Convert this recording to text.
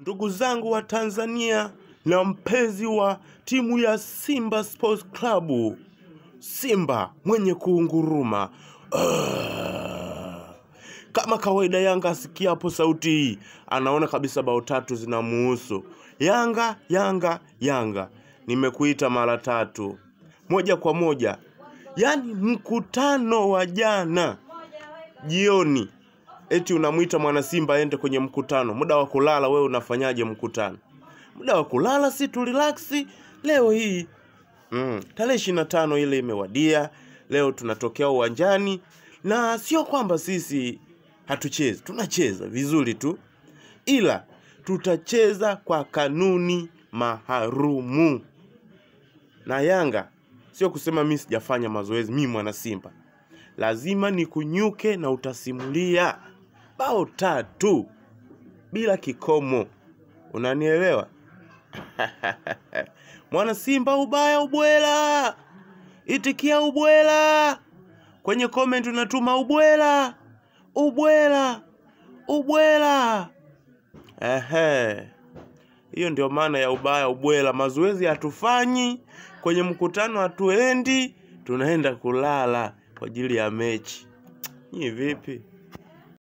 Ndugu zangu wa Tanzania na mpenzi wa timu ya Simba Sports Club, Simba mwenye kuunguruma. Kama kawaida, Yanga asikia hapo sauti hii, anaona kabisa bao 3 zinamuhusu. Yanga, nimekuita mara 3 moja kwa moja. Yaani mkutano wa jana jioni, eti unamuita mwana Simba aende kwenye mkutano. Muda wa kulala wewe unafanyaje mkutano? Muda wa kulala si tu relax. Leo hii tarehe 25 ile imewadia. Leo tunatokea uwanjani, na sio kwamba sisi hatuchezi, tunacheza vizuri tu, ila tutacheza kwa kanuni maharumu. Na Yanga sio kusema mimi sijafanya mazoezi. Mimi mwana Simba lazima nikunyuke, na utasimulia bao 3 bila kikomo. Unanielewa? Mwana Simba, ubaya ubwela. Itikia ubwela. Kwenye comment unatuma ubwela. Hiyo ndio maana ya ubaya ubwela. Mazoezi hatufanyi, kwenye mkutano hatuendi, tunaenda kulala kwa ajili ya mechi. Ni vipi?